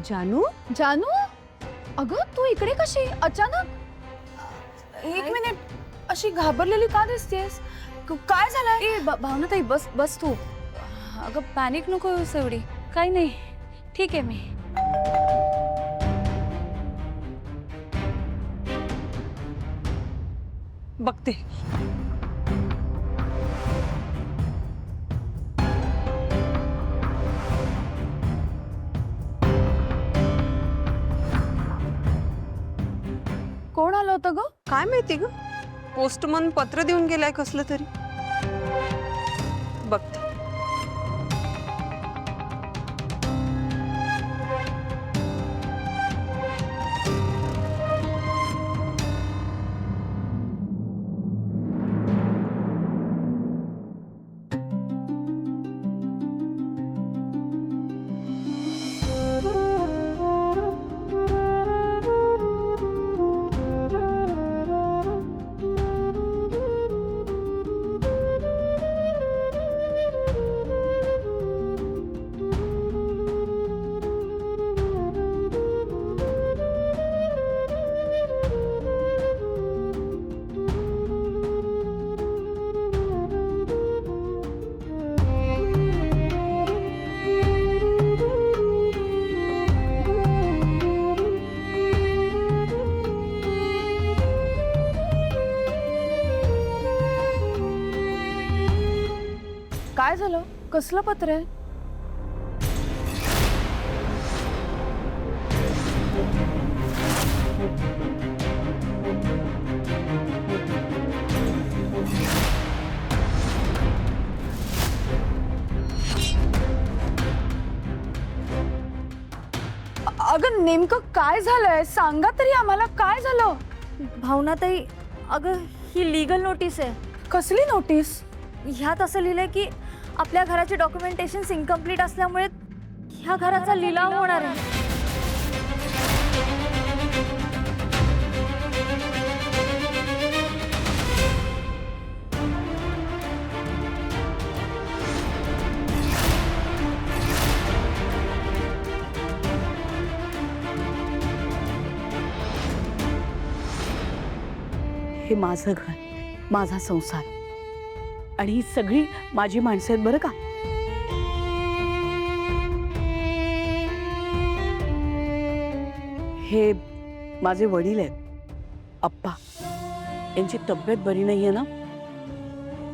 जानू जानू, अगं तू इकडे कशी अचानक? एक मिनिट, अशी घाबरलेली का दिसतेस? काय झालंय? ए भावनाताई बस बस तू. अगं पॅनिक नको होऊस एवढी. काही नाही, ठीक आहे मी. बघते. कोण आलं होतं ग? काय माहिती ग, पोस्टमन पत्र देऊन गेलाय कसलं तरी. बघते. काय झालं? कसलं पत्र आहे? अगं नेमकं काय झालंय? सांगा तरी आम्हाला, काय झालं? भावनाताई, अगं ही लीगल नोटीस आहे. कसली नोटीस? ह्यात असं लिहिलंय की आपल्या घराचे डॉक्युमेंटेशन इनकम्प्लीट असल्यामुळे ह्या घराचा लिलाव होणार आहे. हे माझं घर, माझा संसार आणि ही सगळी माझी माणसं आहेत बरं का. हे माझे वडील आहेत, अप्पा. यांची तब्येत बरी नाहीये ना,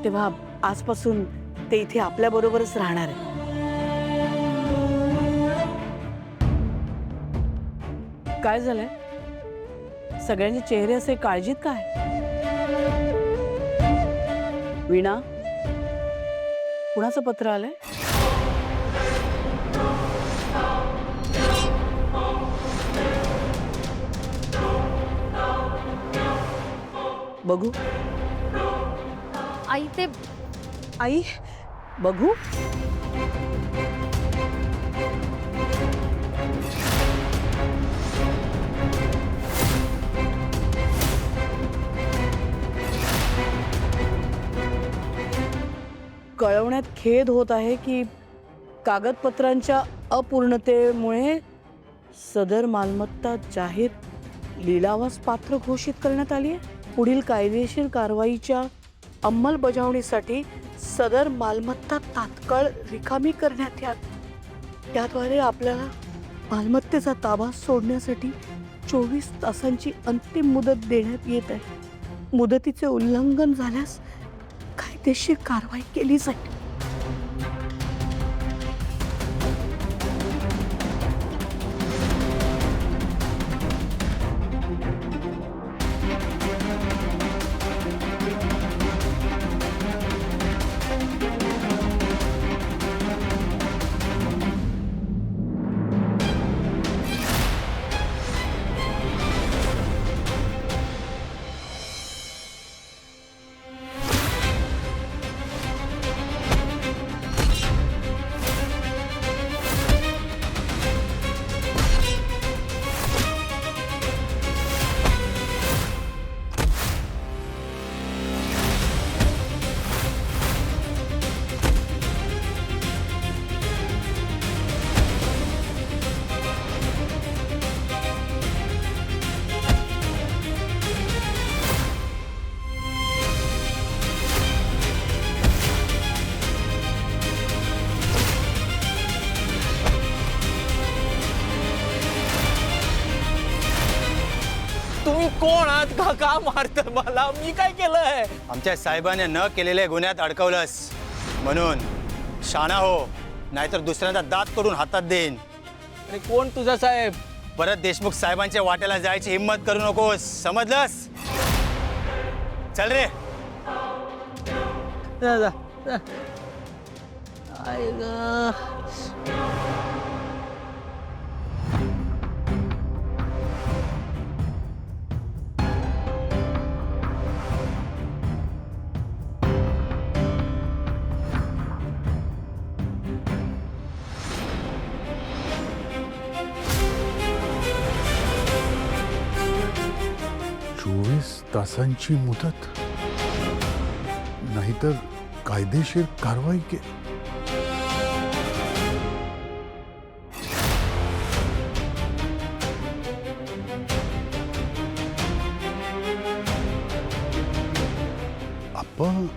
तेव्हा आजपासून ते इथे आपल्या बरोबरच राहणार आहे. काय झालंय? सगळ्यांचे चेहरे असे काळजीत काय? वीणा, कुणाचं पत्र आलंय? बघू. आई ते आई, बघू. कळवण्यात खेद होत आहे की कागदपत्रांच्या अपूर्णतेमुळे सदर मालमत्ता जाहीर लिलावास पात्र घोषित करण्यात आली आहे. पुढील कायदेशीर कारवाईच्या अंमलबजावणीसाठी सदर मालमत्ता तात्काळ रिकामी करण्यात यावी. त्याद्वारे आपल्याला मालमत्तेचा ताबा सोडण्यासाठी 24 तासांची अंतिम मुदत देण्यात येत आहे. मुदतीचे उल्लंघन झाल्यास कायदेशीर कारवाई केली जाईल. कोण आहात का मारत मला? मी काय केलंय? आमच्या साहेबाने न केलेल्या गुन्ह्यात अडकवलंस म्हणून शाणा हो, नाहीतर दुसऱ्यांदा दात तोडून हातात देईन. आणि कोण तुझा साहेब? परत देशमुख साहेबांच्या वाट्याला जायची हिम्मत करू नकोस, समजलंस? चल रे. जा, जा, जा. आई ग. तासांची मुदत, नाहीतर कायदेशीर कारवाई के. आपण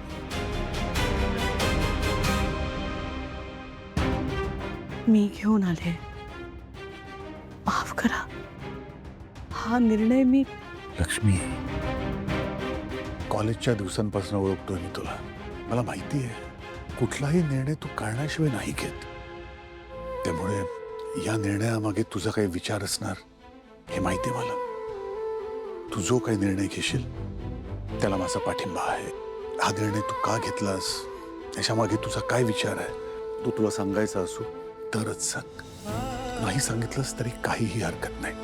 मी घेऊन आले, माफ करा. हा निर्णय मी लक्ष्मी, कॉलेजच्या दिवसांपासून ओळखतोय मी तुला. मला माहिती आहे कुठलाही निर्णय तू करण्याशिवाय नाही घेत. त्यामुळे या निर्णयामागे तुझा काही विचार असणार हे माहिती आहे मला. तू जो काही निर्णय घेशील त्याला माझा पाठिंबा आहे. हा निर्णय तू का घेतलास, त्याच्यामागे तुझा काय विचार आहे, तो तुला सांगायचा असू तरच सांग. नाही सांगितलंस तरी काहीही हरकत नाही.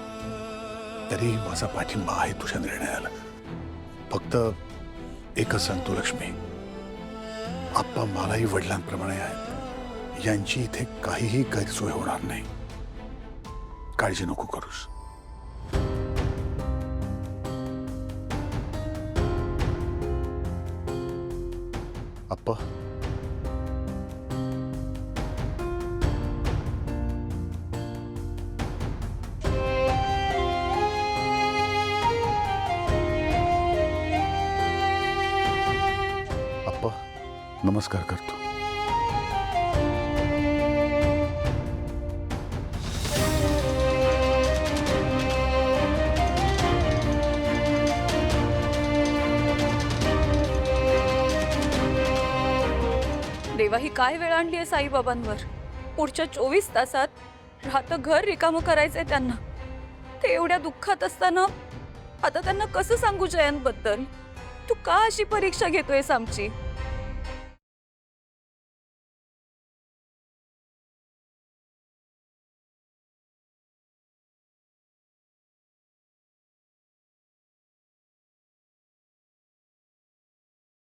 तरी माझा पाठिंबा आहे तुझ्या निर्णयाला. फक्त एकच सांगतो लक्ष्मी, आप्पा मलाही वडिलांप्रमाणे आहेत. यांची इथे काहीही गैरसोय होणार नाही. काळजी नको करूस. आप्पा, नमस्कार करतो. देवा, ही काय वेळ आणली आहे साईबाबांवर. पुढच्या 24 तासात राहतं घर रिकामं करायचंय त्यांना. ते एवढ्या दुःखात असताना आता त्यांना कसं सांगू जयंतबद्दल? तू का अशी परीक्षा घेतोयस आमची?